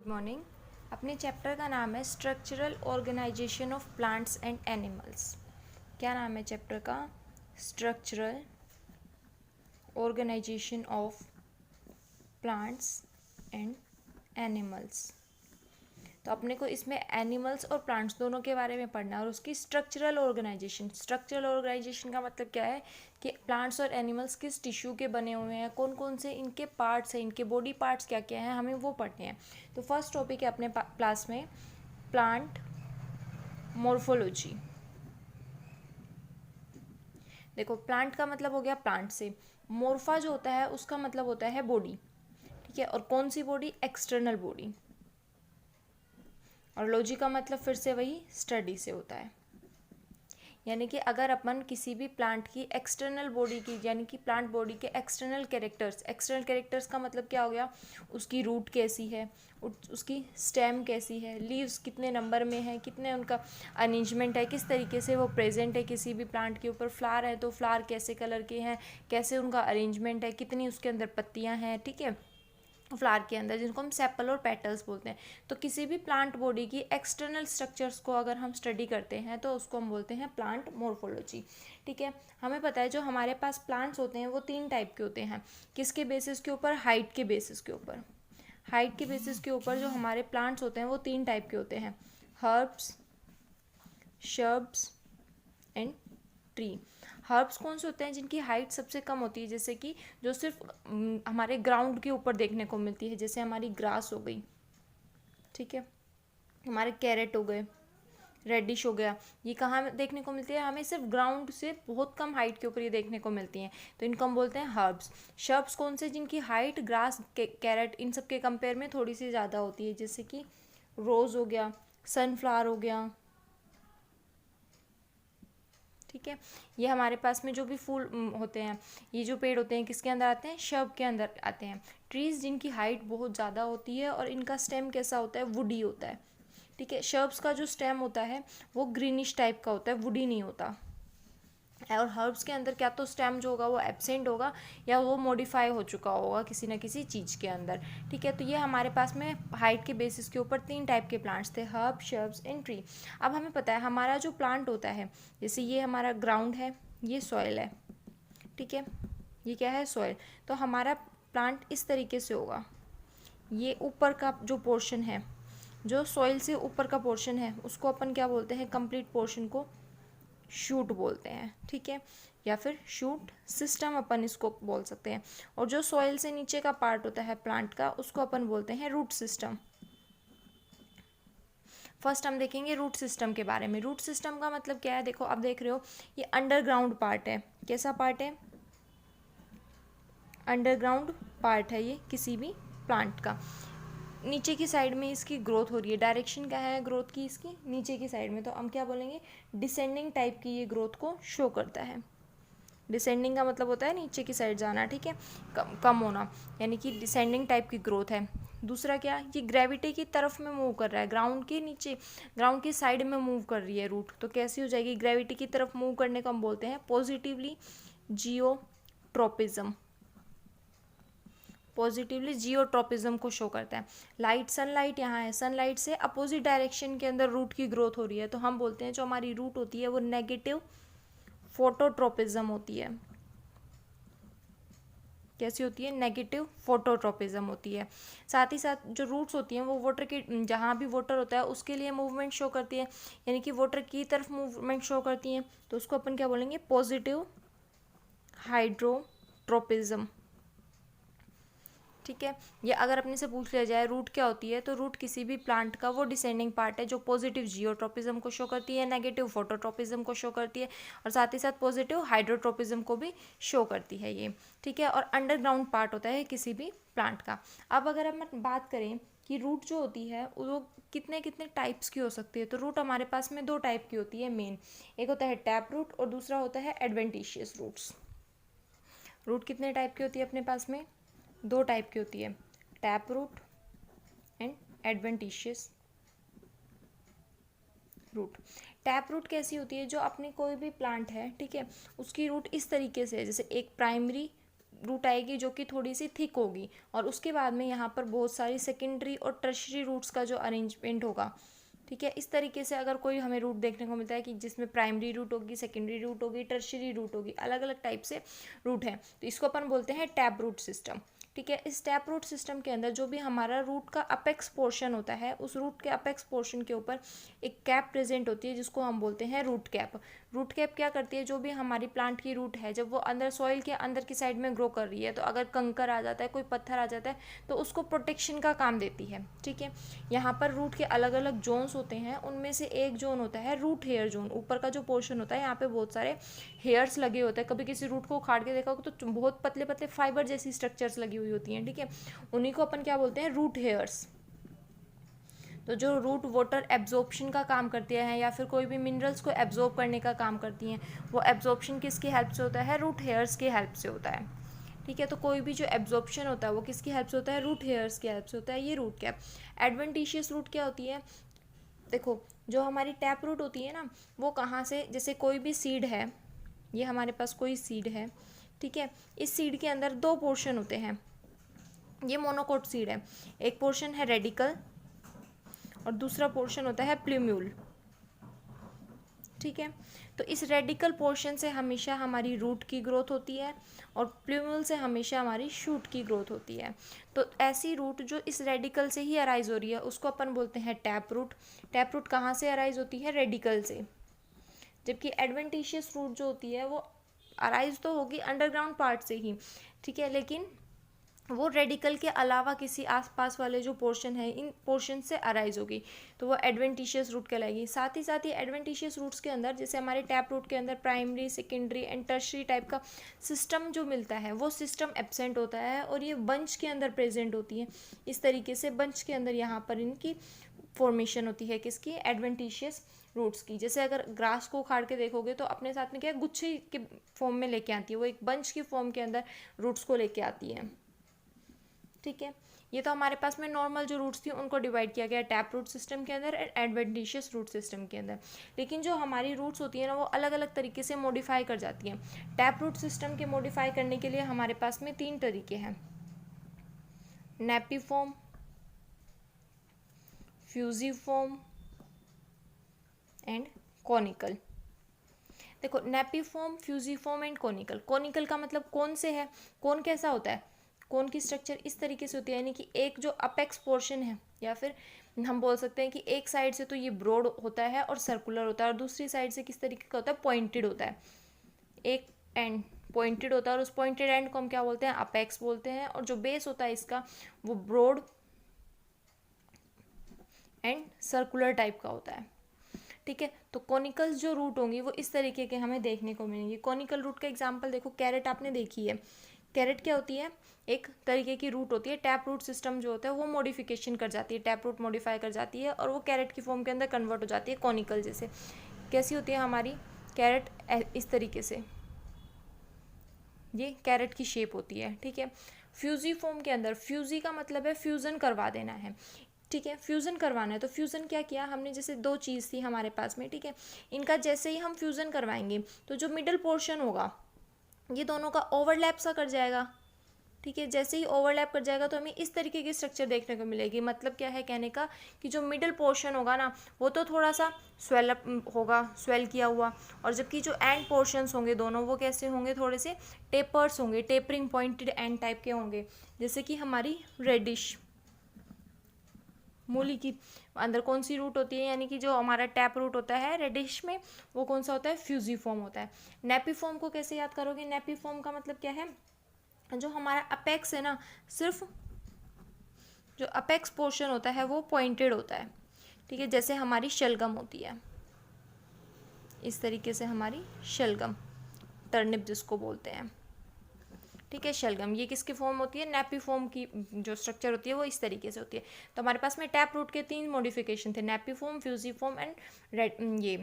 Good morning. अपने chapter का नाम है structural organisation of plants and animals. क्या नाम है चैप्टर का? Structural organisation of plants and animals. तो अपने को इसमें एनिमल्स और प्लांट्स दोनों के बारे में पढ़ना है और उसकी स्ट्रक्चरल ऑर्गेनाइजेशन। स्ट्रक्चरल ऑर्गेनाइजेशन का मतलब क्या है कि प्लांट्स और एनिमल्स किस टिश्यू के बने हुए हैं, कौन कौन से इनके पार्ट्स हैं, इनके बॉडी पार्ट्स क्या क्या हैं, हमें वो पढ़ने हैं। तो फर्स्ट टॉपिक है अपने क्लास में प्लांट मॉर्फोलॉजी। देखो, प्लांट का मतलब हो गया प्लांट से, मोर्फा जो होता है उसका मतलब होता है बॉडी, ठीक है। और कौन सी बॉडी? External body. और लॉजी का मतलब फिर से वही स्टडी से होता है। यानी कि अगर अपन किसी भी प्लांट की एक्सटर्नल बॉडी की, यानी कि प्लांट बॉडी के एक्सटर्नल कैरेक्टर्स का मतलब क्या हो गया? उसकी रूट कैसी है, उसकी स्टेम कैसी है, लीव्स कितने नंबर में है, कितने उनका अरेंजमेंट है, किस तरीके से वो प्रेजेंट है किसी भी प्लांट के ऊपर। फ्लावर है तो फ्लावर कैसे कलर के हैं, कैसे उनका अरेंजमेंट है, कितनी उसके अंदर पत्तियां हैं, ठीक है, फ्लावर के अंदर, जिनको हम सेपल और पेटल्स बोलते हैं। तो किसी भी प्लांट बॉडी की एक्सटर्नल स्ट्रक्चर्स को अगर हम स्टडी करते हैं तो उसको हम बोलते हैं प्लांट मॉर्फोलॉजी, ठीक है। हमें पता है जो हमारे पास प्लांट्स होते हैं वो 3 टाइप के होते हैं। किसके बेसिस के ऊपर? हाइट के बेसिस के ऊपर। हाइट के बेसिस के ऊपर जो हमारे प्लांट्स होते हैं वो 3 टाइप के होते हैं: herbs, shrubs and tree. Herbs कौन से होते हैं? जिनकी हाइट सबसे कम होती है, जैसे कि जो सिर्फ हमारे ग्राउंड के ऊपर देखने को मिलती है, जैसे हमारी ग्रास हो गई, ठीक है, हमारे कैरेट हो गए, रेडिश हो गया। ये कहाँ देखने को मिलती है? हमें सिर्फ ग्राउंड से बहुत कम हाइट के ऊपर ये देखने को मिलती हैं, तो इनको हम बोलते हैं हर्ब्स। शर्ब्स कौन से? जिनकी हाइट ग्रास, कैरेट, इन सब के कंपेयर में थोड़ी सी ज़्यादा होती है, जैसे कि रोज़ हो गया, सनफ्लावर हो गया, ठीक है। ये हमारे पास में जो भी फूल होते हैं, ये जो पेड़ होते हैं, किसके अंदर आते हैं? शर्ब के अंदर आते हैं। ट्रीज जिनकी हाइट बहुत ज़्यादा होती है और इनका स्टेम कैसा होता है? वुडी होता है, ठीक है। शर्ब्स का जो स्टेम होता है वो ग्रीनिश टाइप का होता है, वुडी नहीं होता। और हर्ब्स के अंदर क्या तो स्टेम जो होगा वो एब्सेंट होगा या वो मॉडिफाई हो चुका होगा किसी न किसी चीज़ के अंदर, ठीक है। तो ये हमारे पास में हाइट के बेसिस के ऊपर 3 टाइप के प्लांट्स थे: हर्ब, शर्ब्स एंड ट्री। अब हमें पता है हमारा जो प्लांट होता है, जैसे ये हमारा ग्राउंड है, ये सॉइल है, ठीक है, ये क्या है? सॉइल। तो हमारा प्लांट इस तरीके से होगा। ये ऊपर का जो पोर्शन है, जो सॉइल से ऊपर का पोर्शन है, उसको अपन क्या बोलते हैं? कंप्लीट पोर्शन को शूट बोलते हैं, ठीक है, या फिर शूट सिस्टम अपन इसको बोल सकते हैं। और जो सॉइल से नीचे का पार्ट होता है प्लांट का, उसको अपन बोलते हैं रूट सिस्टम। फर्स्ट हम देखेंगे रूट सिस्टम के बारे में। रूट सिस्टम का मतलब क्या है? देखो, अब देख रहे हो ये अंडरग्राउंड पार्ट है। कैसा पार्ट है? अंडरग्राउंड पार्ट है ये किसी भी प्लांट का। नीचे की साइड में इसकी ग्रोथ हो रही है। डायरेक्शन क्या है ग्रोथ की? इसकी नीचे की साइड में, तो हम क्या बोलेंगे? डिसेंडिंग टाइप की ये ग्रोथ को शो करता है। डिसेंडिंग का मतलब होता है नीचे की साइड जाना, ठीक है, कम होना, यानी कि डिसेंडिंग टाइप की ग्रोथ है। दूसरा क्या? ये ग्रेविटी की तरफ में मूव कर रहा है, ग्राउंड के नीचे, ग्राउंड की साइड में मूव कर रही है रूट। तो कैसी हो जाएगी? ग्रेविटी की तरफ मूव करने को हम बोलते हैं पॉजिटिवली जियोट्रोपिज्म। पॉजिटिवली जियोट्रोपिज्म को शो करता है। लाइट, सनलाइट यहाँ है, सनलाइट से अपोजिट डायरेक्शन के अंदर रूट की ग्रोथ हो रही है, तो हम बोलते हैं जो हमारी रूट होती है वो नेगेटिव फोटोट्रोपिज्म होती है। कैसी होती है? नेगेटिव फोटोट्रोपिज्म होती है। साथ ही साथ जो रूट्स होती हैं वो वाटर की, जहाँ भी वाटर होता है उसके लिए मूवमेंट शो करती है, यानी कि वाटर की तरफ मूवमेंट शो करती हैं, तो उसको अपन क्या बोलेंगे? पॉजिटिव हाइड्रोट्रोपिज्म, ठीक है। ये अगर अपने से पूछ लिया जाए रूट क्या होती है, तो रूट किसी भी प्लांट का वो डिसेंडिंग पार्ट है जो पॉजिटिव जियोट्रोपिज्म को शो करती है, नेगेटिव फोटोट्रोपिज्म को शो करती है, और साथ ही साथ पॉजिटिव हाइड्रोट्रोपिज्म को भी शो करती है ये, ठीक है। और अंडरग्राउंड पार्ट होता है किसी भी प्लांट का। अब अगर हम बात करें कि रूट जो होती है वो कितने कितने टाइप्स की हो सकती है, तो रूट हमारे पास में 2 टाइप की होती है मेन। एक होता है टैप रूट और दूसरा होता है एडवेंटिशियस रूट्स। रूट कितने टाइप की होती है अपने पास में? 2 टाइप की होती है, tap root and adventitious root. Tap root कैसी होती है? जो अपनी कोई भी प्लांट है, ठीक है, उसकी रूट इस तरीके से है, जैसे एक प्राइमरी रूट आएगी जो कि थोड़ी सी थिक होगी, और उसके बाद में यहाँ पर बहुत सारी सेकेंडरी और टर्शरी रूट्स का जो अरेंजमेंट होगा, ठीक है। इस तरीके से अगर कोई हमें रूट देखने को मिलता है कि जिसमें प्राइमरी रूट होगी, सेकेंडरी रूट होगी, टर्शरी रूट होगी, अलग अलग टाइप से रूट है, तो इसको अपन बोलते हैं टैप रूट सिस्टम, ठीक है। इस टैप रूट सिस्टम के अंदर जो भी हमारा रूट का अपेक्स पोर्शन होता है, उस रूट के अपेक्स पोर्शन के ऊपर एक कैप प्रेजेंट होती है जिसको हम बोलते हैं रूट कैप। रूट कैप क्या करती है, जो भी हमारी प्लांट की रूट है जब वो अंदर सॉइल के अंदर की साइड में ग्रो कर रही है, तो अगर कंकर आ जाता है, कोई पत्थर आ जाता है, तो उसको प्रोटेक्शन का काम देती है, ठीक है। यहाँ पर रूट के अलग अलग जोन्स होते हैं, उनमें से एक जोन होता है रूट हेयर जोन। ऊपर का जो पोर्शन होता है, यहाँ पे बहुत सारे हेयर्स लगे होते हैं। कभी किसी रूट को उखाड़ के देखा होगा तो बहुत पतले पतले फाइबर जैसी स्ट्रक्चर्स लगी हुई होती हैं, ठीक है। उन्हीं को अपन क्या बोलते हैं, रूट हेयर्स। तो जो रूट वाटर एब्जॉर्प्शन का काम करती है या फिर कोई भी मिनरल्स को एब्जॉर्ब करने का काम करती हैं, वो एब्जॉर्प्शन किसकी हेल्प से होता है, रूट हेयर्स की हेल्प से होता है, ठीक है। तो कोई भी जो एब्जॉर्प्शन होता है वो किसकी हेल्प से होता है, रूट हेयर्स की हेल्प से होता है। ये रूट कैप। एडवेंटिशियस रूट क्या होती है, देखो जो हमारी टैप रूट होती है ना, वो कहाँ से, जैसे कोई भी सीड है, ये हमारे पास कोई सीड है, ठीक है। इस सीड के अंदर दो पोर्शन होते हैं, ये मोनोकोट सीड है, एक पोर्शन है रेडिकल और दूसरा पोर्शन होता है प्ल्यूम्यूल, ठीक है। तो इस रेडिकल पोर्शन से हमेशा हमारी रूट की ग्रोथ होती है और प्ल्यूम्यूल से हमेशा हमारी शूट की ग्रोथ होती है। तो ऐसी रूट जो इस रेडिकल से ही अराइज हो रही है उसको अपन बोलते हैं टैप रूट। टैप रूट कहाँ से अराइज होती है, रेडिकल से। जबकि एडवेंटिशियस रूट जो होती है वो अराइज तो होगी अंडरग्राउंड पार्ट से ही, ठीक है, लेकिन वो रेडिकल के अलावा किसी आसपास वाले जो पोर्शन है, इन पोर्शन से अराइज होगी, तो वो एडवेंटिशियस रूट कहलाएगी। साथ ही एडवेंटिशियस रूट्स के अंदर, जैसे हमारे टैप रूट के अंदर primary, secondary and tertiary type का सिस्टम जो मिलता है, वो सिस्टम एब्सेंट होता है और ये बंच के अंदर प्रेजेंट होती है। इस तरीके से बंच के अंदर यहाँ पर इनकी फॉर्मेशन होती है, किसकी, एडवेंटिशियस रूट्स की। जैसे अगर ग्रास को उखाड़ के देखोगे तो अपने साथ में क्या है, गुच्छे के फॉर्म में लेके आती है, वो एक बंच की फॉर्म के अंदर रूट्स को लेके आती है, ठीक है। ये तो हमारे पास में नॉर्मल जो रूट्स थी उनको डिवाइड किया गया टैप रूट सिस्टम के अंदर, एडवेंटिशियस रूट सिस्टम के अंदर। लेकिन जो हमारी रूट्स होती है ना, वो अलग अलग तरीके से मॉडिफाई कर जाती हैं। टैप रूट सिस्टम के मॉडिफाई करने के लिए हमारे पास में 3 तरीके हैं, नेपिफॉर्म, फ्यूजिफॉर्म एंड कॉनिकल। देखो नेपिफॉर्म, फ्यूजिफॉर्म एंड कॉनिकल। कॉनिकल का मतलब कौन से है, कौन कैसा होता है, कोन की स्ट्रक्चर इस तरीके से होती है, यानी कि एक जो अपेक्स पोर्शन है, या फिर हम बोल सकते हैं कि एक साइड से तो ये ब्रॉड होता है और सर्कुलर होता है, और दूसरी साइड से किस तरीके का होता है, पॉइंटेड होता है। एक एंड पॉइंटेड होता है और उस पॉइंटेड एंड को हम क्या बोलते हैं, अपेक्स बोलते हैं, और जो बेस होता है इसका वो ब्रॉड एंड सर्कुलर टाइप का होता है, ठीक है। तो कॉनिकल्स जो रूट होंगी वो इस तरीके के हमें देखने को मिलेंगे। कॉनिकल रूट का एग्जांपल देखो, कैरेट आपने देखी है। कैरेट क्या होती है, एक तरीके की रूट होती है। टैप रूट सिस्टम जो होता है वो मॉडिफिकेशन कर जाती है, टैप रूट मॉडिफाई कर जाती है और वो कैरेट की फॉर्म के अंदर कन्वर्ट हो जाती है कॉनिकल जैसे। कैसी होती है हमारी कैरेट, इस तरीके से, ये कैरेट की शेप होती है, ठीक है। फ्यूजी फॉर्म के अंदर, फ्यूजी का मतलब है फ्यूज़न करवा देना है, ठीक है, फ्यूज़न करवाना है। तो फ्यूज़न क्या किया हमने, जैसे दो चीज़ थी हमारे पास में, ठीक है, इनका जैसे ही हम फ्यूज़न करवाएंगे तो जो मिडल पोर्शन होगा ये दोनों का ओवरलैप सा कर जाएगा, ठीक है। जैसे ही ओवरलैप कर जाएगा तो हमें इस तरीके की स्ट्रक्चर देखने को मिलेगी। मतलब क्या है कहने का, कि जो मिडिल पोर्शन होगा ना वो तो थोड़ा सा स्वेल अप होगा, स्वेल किया हुआ, और जबकि जो एंड पोर्शंस होंगे दोनों वो कैसे होंगे, थोड़े से टेपर्स होंगे, टेपरिंग पॉइंटेड एंड टाइप के होंगे। जैसे कि हमारी रेडिश मूली की अंदर कौन सी रूट होती है, यानी कि जो हमारा टैप रूट होता है रेडिश में, वो कौन सा होता है, फ्यूजीफॉर्म होता है। नेपिफॉर्म को कैसे याद करोगे, नेपिफॉर्म का मतलब क्या है, जो हमारा अपेक्स है ना, सिर्फ जो अपेक्स पोर्शन होता है वो पॉइंटेड होता है, ठीक है। जैसे हमारी शलगम होती है, इस तरीके से हमारी शलगम, टर्निप जिसको बोलते हैं, ठीक है, शलगम, ये किसकी फॉर्म होती है, नेपिफॉर्म की जो स्ट्रक्चर होती है वो इस तरीके से होती है। तो हमारे पास में टैप रूट के 3 मॉडिफिकेशन थे, नेपिफॉर्म, फ्यूजीफॉर्म एंड ये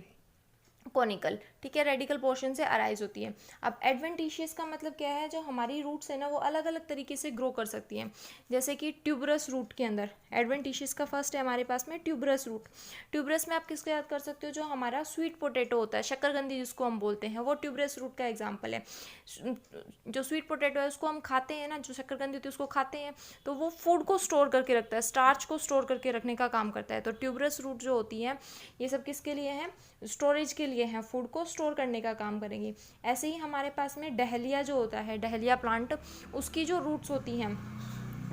कॉनिकल, ठीक है, रेडिकल पोर्शन से अराइज होती है। अब एडवेंटिशियस का मतलब क्या है, जो हमारी रूट्स है ना वो अलग अलग तरीके से ग्रो कर सकती हैं। जैसे कि ट्यूबरस रूट के अंदर एडवेंटिशियस का फर्स्ट है हमारे पास में ट्यूबरस रूट। ट्यूबरस में आप किसको याद कर सकते हो, जो हमारा स्वीट पोटैटो होता है, शक्करकंदी जिसको हम बोलते हैं, वो ट्यूबरस रूट का एग्जाम्पल है। जो स्वीट पोटैटो है उसको हम खाते हैं ना, जो शक्करकंदी होती है उसको खाते हैं, तो वो फूड को स्टोर करके रखता है, स्टार्च को स्टोर करके रखने का काम करता है। तो ट्यूबरस रूट जो होती है ये सब किसके लिए हैं, स्टोरेज के लिए हैं, फूड को स्टोर करने का काम करेंगी। ऐसे ही हमारे पास में डहलिया जो होता है, डहलिया प्लांट, उसकी जो रूट्स होती हैं,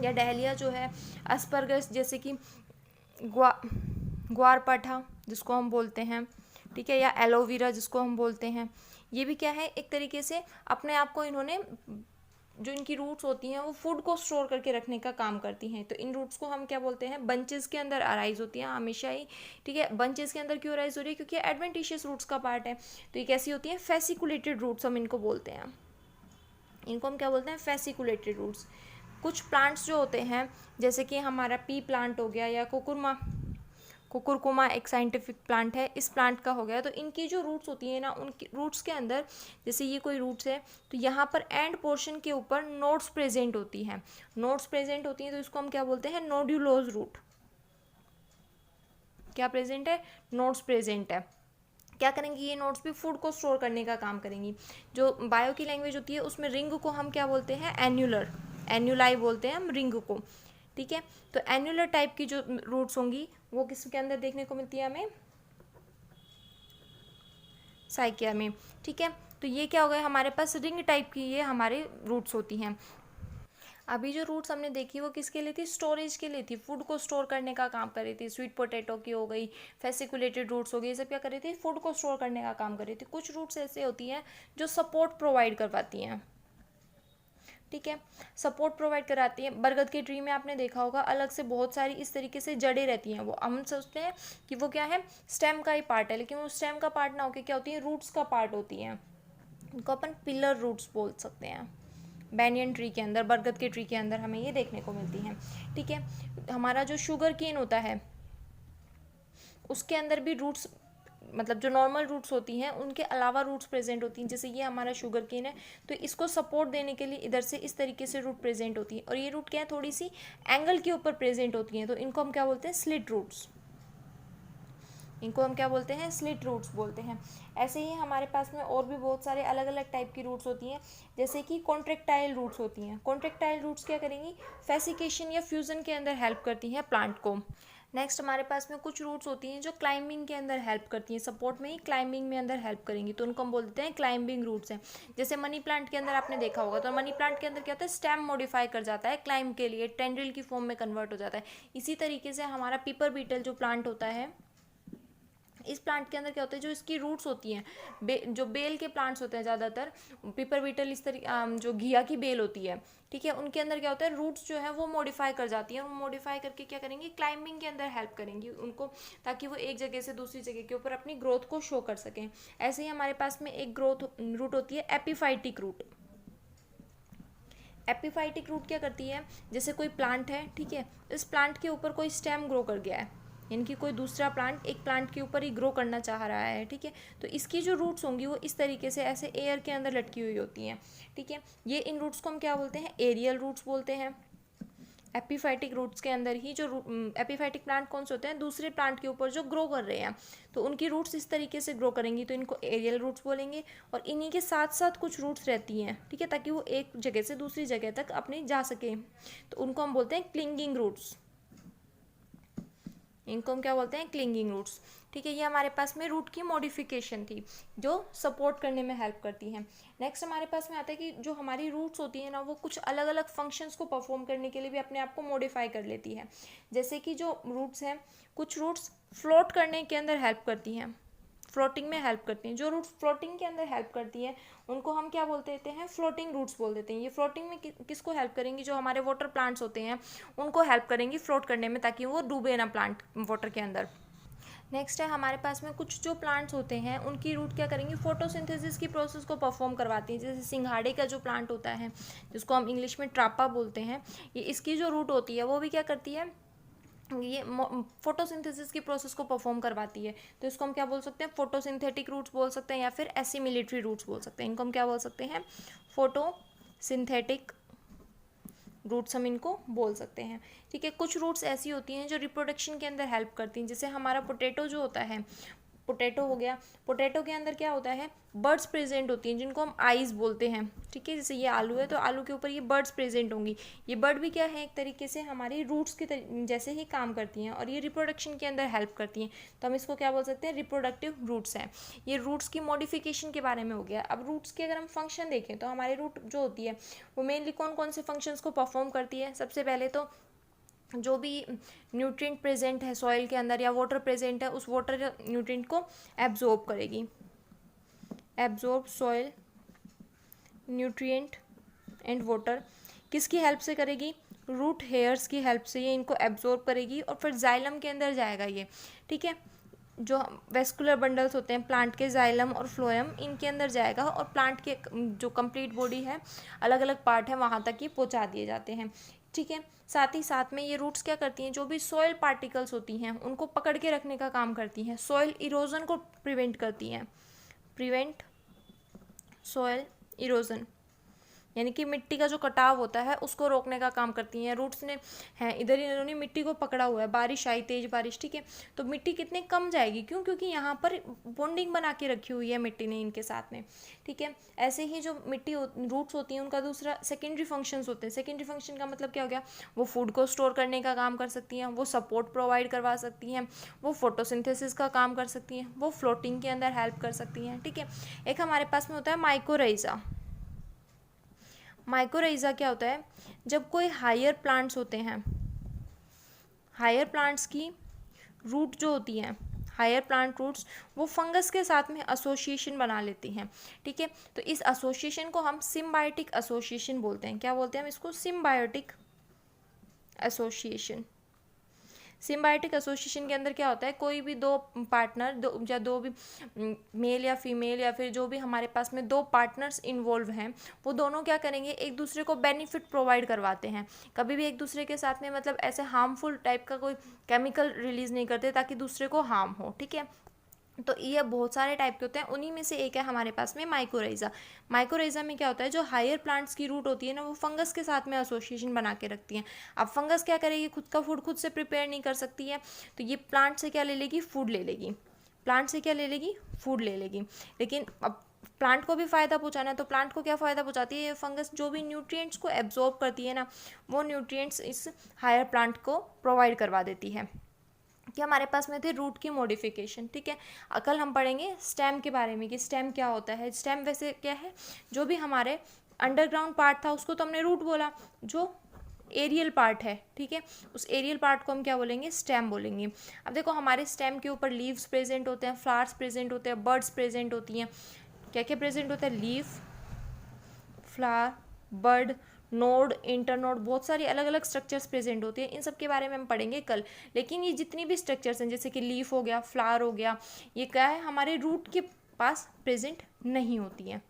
या डहलिया जो है अस्परगस, जैसे कि ग्वारपाठा जिसको हम बोलते हैं, ठीक है, या एलोवेरा जिसको हम बोलते हैं, ये भी क्या है, एक तरीके से अपने आप को इन्होंने, जो इनकी रूट्स होती हैं वो फूड को स्टोर करके रखने का काम करती हैं। तो इन रूट्स को हम क्या बोलते हैं, बंचेस के अंदर अराइज होती हैं हमेशा ही, ठीक है। बंचेस के अंदर क्यों अराइज हो रही है, क्योंकि एडवेंटिशियस रूट्स का पार्ट है। तो ये कैसी होती हैं, फेसिकुलेटेड रूट्स हम इनको बोलते हैं। इनको हम क्या बोलते हैं, फेसिकुलेटेड रूट्स। कुछ प्लांट्स जो होते हैं, जैसे कि हमारा पी प्लांट हो गया, या कुकुरकुमा एक साइंटिफिक प्लांट है, इस प्लांट का हो गया, तो इनकी जो रूट्स होती है ना, उनकी रूट्स के अंदर, जैसे ये कोई रूट्स है तो यहाँ पर एंड पोर्शन के ऊपर नोड्स प्रेजेंट होती हैं, नोड्स प्रेजेंट होती हैं, तो इसको हम क्या बोलते हैं, नोड्यूलोज रूट। क्या प्रेजेंट है, नोड्स प्रेजेंट है। क्या करेंगी ये नोड्स भी, फूड को स्टोर करने का काम करेंगी। जो बायो की लैंग्वेज होती है उसमें रिंग को हम क्या बोलते हैं, एन्यूलर, एन्यूलाई बोलते हैं हम रिंग को, ठीक है। तो एन्यूलर टाइप की जो रूट्स होंगी वो किसके अंदर देखने को मिलती है हमें, साइकिया में, ठीक है। तो ये क्या हो गया, हमारे पास रिंग टाइप की ये हमारे रूट्स होती हैं। अभी जो रूट्स हमने देखी वो किसके लिए थी, स्टोरेज के लिए थी, फूड को स्टोर करने का काम कर रही थी। स्वीट पोटैटो की हो गई, फेसिकुलेटेड रूट्स हो गई, ये सब क्या कर रही थी, फूड को स्टोर करने का काम कर रही थी। कुछ रूट्स ऐसे होती हैं जो सपोर्ट प्रोवाइड करवाती हैं, ठीक है, सपोर्ट प्रोवाइड कराती है। बरगद के ट्री में आपने देखा होगा अलग से बहुत सारी इस तरीके से जड़ें रहती हैं, वो हम सोचते हैं कि वो क्या है, स्टेम का ही पार्ट है, लेकिन वो स्टेम का पार्ट ना होकर क्या होती है, रूट्स का पार्ट होती हैं। उनको अपन पिलर रूट्स बोल सकते हैं। बैनियन ट्री के अंदर, बरगद के ट्री के अंदर हमें ये देखने को मिलती हैं, ठीक है। हमारा जो शुगर केन होता है उसके अंदर भी रूट्स, मतलब जो नॉर्मल रूट्स होती हैं उनके अलावा रूट्स प्रेजेंट होती हैं। जैसे ये हमारा शुगर केन है, तो इसको सपोर्ट देने के लिए इधर से इस तरीके से रूट प्रेजेंट होती है, और ये रूट क्या है, थोड़ी सी एंगल के ऊपर प्रेजेंट होती हैं, तो इनको हम क्या बोलते हैं, स्लिट रूट्स। इनको हम क्या बोलते हैं, स्लिट रूट्स बोलते हैं। ऐसे ही हमारे पास में और भी बहुत सारे अलग अलग टाइप की रूट्स होती हैं, जैसे कि कॉन्ट्रेक्टाइल रूट्स होती हैं। कॉन्ट्रेक्टाइल रूट्स क्या करेंगी, फेसिकेशन या फ्यूजन के अंदर हेल्प करती हैं प्लांट को। नेक्स्ट हमारे पास में कुछ रूट्स होती हैं जो क्लाइंबिंग के अंदर हेल्प करती हैं, सपोर्ट में ही क्लाइंबिंग में अंदर हेल्प करेंगी, तो उनको हम बोलते हैं क्लाइंबिंग रूट्स हैं। जैसे मनी प्लांट के अंदर आपने देखा होगा, तो मनी प्लांट के अंदर क्या होता है, स्टेम मॉडिफाई कर जाता है क्लाइंब के लिए, टेंड्रिल की फॉर्म में कन्वर्ट हो जाता है। इसी तरीके से हमारा पीपर बीटल जो प्लांट होता है, इस प्लांट के अंदर क्या होता है, जो इसकी रूट्स होती हैं, जो बेल के प्लांट्स होते हैं ज़्यादातर, पिपर बीटल इस तरीके, जो घिया की बेल होती है, ठीक है, उनके अंदर क्या होता है, रूट्स जो है वो मॉडिफाई कर जाती हैं, वो मॉडिफाई करके क्या करेंगी, क्लाइंबिंग के अंदर हेल्प करेंगी उनको, ताकि वो एक जगह से दूसरी जगह के ऊपर अपनी ग्रोथ को शो कर सकें। ऐसे ही हमारे पास में एक ग्रोथ रूट होती है, एपिफाइटिक रूट। एपिफाइटिक रूट क्या करती है, जैसे कोई प्लांट है, ठीक है, इस प्लांट के ऊपर कोई स्टेम ग्रो कर गया है, यानी कि कोई दूसरा प्लांट एक प्लांट के ऊपर ही ग्रो करना चाह रहा है, ठीक है, तो इसकी जो रूट्स होंगी वो इस तरीके से ऐसे एयर के अंदर लटकी हुई होती हैं, ठीक है। ये इन रूट्स को हम क्या बोलते हैं, एरियल रूट्स बोलते हैं। एपिफाइटिक रूट्स के अंदर ही जो एपिफाइटिक प्लांट कौन से होते हैं, दूसरे प्लांट के ऊपर जो ग्रो कर रहे हैं, तो उनकी रूट्स इस तरीके से ग्रो करेंगी, तो इनको एरियल रूट्स बोलेंगे। और इन्हीं के साथ साथ कुछ रूट्स रहती हैं, ठीक है, ताकि वो एक जगह से दूसरी जगह तक अपने जा सके, तो उनको हम बोलते हैं क्लिंगिंग रूट्स। इनको हम क्या बोलते हैं, क्लिंगिंग रूट्स, ठीक है। ये हमारे पास में रूट की मॉडिफिकेशन थी जो सपोर्ट करने में हेल्प करती हैं। नेक्स्ट हमारे पास में आता है कि जो हमारी रूट्स होती हैं ना, वो कुछ अलग अलग फंक्शंस को परफॉर्म करने के लिए भी अपने आप को मॉडिफाई कर लेती है। जैसे कि जो रूट्स हैं, कुछ रूट्स फ्लोट करने के अंदर हेल्प करती हैं, फ्लोटिंग में हेल्प करती हैं। जो रूट्स फ्लोटिंग के अंदर हेल्प करती है उनको हम क्या बोल देते हैं, फ्लोटिंग रूट्स बोल देते हैं। ये फ्लोटिंग में किसको हेल्प करेंगी, जो हमारे वाटर प्लांट्स होते हैं उनको हेल्प करेंगी फ्लोट करने में, ताकि वो डूबे ना प्लांट वाटर के अंदर। नेक्स्ट है हमारे पास में कुछ जो प्लांट्स होते हैं उनकी रूट क्या करेंगी, फोटोसिंथेसिस की प्रोसेस को परफॉर्म करवाती हैं। जैसे सिंघाड़े का जो प्लांट होता है, जिसको हम इंग्लिश में ट्रापा बोलते हैं, ये इसकी जो रूट होती है वो भी क्या करती है, ये फोटोसिंथेसिस की प्रोसेस को परफॉर्म करवाती है। तो इसको हम क्या बोल सकते हैं, फोटोसिंथेटिक रूट्स बोल सकते हैं या फिर एसिमिलेटरी रूट्स बोल सकते हैं। इनको हम क्या बोल सकते हैं, फोटोसिंथेटिक रूट्स हम इनको बोल सकते हैं। ठीक है, कुछ रूट्स ऐसी होती हैं जो रिप्रोडक्शन के अंदर हेल्प करती हैं। जैसे हमारा पोटैटो जो होता है, पोटैटो हो गया, पोटैटो के अंदर क्या होता है, बर्ड्स प्रेजेंट होती हैं जिनको हम आइज़ बोलते हैं। ठीक है, जैसे ये आलू है तो आलू के ऊपर ये बर्ड्स प्रेजेंट होंगी। ये बर्ड भी क्या है, एक तरीके से हमारी रूट्स के जैसे ही काम करती हैं और ये रिप्रोडक्शन के अंदर हेल्प करती हैं। तो हम इसको क्या बोल सकते हैं, रिप्रोडक्टिव रूट्स हैं। ये रूट्स की मॉडिफिकेशन के बारे में हो गया। अब रूट्स के अगर हम फंक्शन देखें तो हमारे रूट जो होती है वो मेनली कौन कौन से फंक्शंस को परफॉर्म करती है। सबसे पहले तो जो भी न्यूट्रिएंट प्रेजेंट है सॉइल के अंदर या वाटर प्रेजेंट है, उस वाटर न्यूट्रिएंट को एब्जॉर्ब करेगी। Absorb soil nutrient and water किसकी हेल्प से करेगी, रूट हेयर्स की हेल्प से ये इनको एब्जॉर्ब करेगी और फिर जाइलम के अंदर जाएगा ये। ठीक है, जो वेस्कुलर बंडल्स होते हैं प्लांट के, जाइलम और फ्लोएम, इनके अंदर जाएगा और प्लांट के जो कंप्लीट बॉडी है, अलग अलग पार्ट है, वहाँ तक ये पहुँचा दिए जाते हैं। ठीक है, साथ ही साथ में ये रूट्स क्या करती हैं, जो भी सॉइल पार्टिकल्स होती हैं उनको पकड़ के रखने का काम करती हैं। सॉइल इरोजन को प्रिवेंट करती हैं, प्रिवेंट सॉइल इरोजन, यानी कि मिट्टी का जो कटाव होता है उसको रोकने का काम करती हैं। रूट्स ने हैं इधर इन्होंने मिट्टी को पकड़ा हुआ है, बारिश आई, तेज बारिश, ठीक है, तो मिट्टी कितने कम जाएगी, क्यों, क्योंकि यहाँ पर बॉन्डिंग बना के रखी हुई है मिट्टी ने इनके साथ में। ठीक है, ऐसे ही जो मिट्टी रूट्स होती हैं उनका दूसरा सेकेंडरी फंक्शंस होते हैं। सेकेंडरी फंक्शन का मतलब क्या हो गया, वो फूड को स्टोर करने का काम कर सकती हैं, वो सपोर्ट प्रोवाइड करवा सकती हैं, वो फोटोसिंथेसिस का काम कर सकती हैं, वो फ्लोटिंग के अंदर हेल्प कर सकती हैं। ठीक है, एक हमारे पास में होता है माइकोराइजा। माइकोराइजा क्या होता है, जब कोई हायर प्लांट्स होते हैं, हायर प्लांट्स की रूट जो होती हैं, हायर प्लांट रूट्स, वो फंगस के साथ में एसोसिएशन बना लेती हैं। ठीक है, तो इस एसोसिएशन को हम सिम्बायोटिक एसोसिएशन बोलते हैं। क्या बोलते हैं हम इसको, सिम्बायोटिक एसोसिएशन। सिम्बायोटिक एसोसिएशन के अंदर क्या होता है, कोई भी दो पार्टनर, दो भी मेल या फीमेल या फिर जो भी हमारे पास में दो पार्टनर्स इन्वॉल्व हैं, वो दोनों क्या करेंगे, एक दूसरे को बेनिफिट प्रोवाइड करवाते हैं। कभी भी एक दूसरे के साथ में मतलब ऐसे हार्मफुल टाइप का कोई केमिकल रिलीज नहीं करते ताकि दूसरे को हार्म हो। ठीक है, तो ये बहुत सारे टाइप के होते हैं, उन्हीं में से एक है हमारे पास में माइकोराइजा। माइकोराइजा में क्या होता है, जो हायर प्लांट्स की रूट होती है ना, वो फंगस के साथ में एसोसिएशन बना के रखती हैं। अब फंगस क्या करेगी, खुद का फूड खुद से प्रिपेयर नहीं कर सकती है, तो ये प्लांट से क्या ले लेगी, फूड ले लेगी। प्लांट से क्या ले लेगी, फूड ले लेगी। लेकिन अब प्लांट को भी फ़ायदा पहुंचाना है, तो प्लांट को क्या फ़ायदा पहुंचाती है, ये फंगस जो भी न्यूट्रिएंट्स को एब्जॉर्ब करती है ना, वो न्यूट्रिएंट्स इस हायर प्लांट को प्रोवाइड करवा देती है। कि हमारे पास में थे रूट की मॉडिफिकेशन। ठीक है, कल हम पढ़ेंगे स्टेम के बारे में कि स्टेम क्या होता है। स्टेम वैसे क्या है, जो भी हमारे अंडरग्राउंड पार्ट था उसको तो हमने रूट बोला, जो एरियल पार्ट है, ठीक है, उस एरियल पार्ट को हम क्या बोलेंगे, स्टेम बोलेंगे। अब देखो हमारे स्टेम के ऊपर लीव्स प्रेजेंट होते हैं, फ्लावर्स प्रेजेंट होते हैं, बर्ड्स प्रेजेंट होती हैं। क्या क्या प्रेजेंट होता है, leaf, flower, bird, node, internode, बहुत सारी अलग अलग स्ट्रक्चर्स प्रेजेंट होती हैं। इन सब के बारे में हम पढ़ेंगे कल। लेकिन ये जितनी भी स्ट्रक्चर्स हैं, जैसे कि लीफ हो गया, फ्लावर हो गया, ये क्या है, हमारे रूट के पास प्रेजेंट नहीं होती हैं।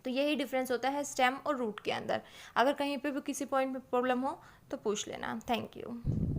तो यही डिफरेंस होता है स्टेम और रूट के अंदर। अगर कहीं पे भी किसी पॉइंट में प्रॉब्लम हो तो पूछ लेना। Thank you.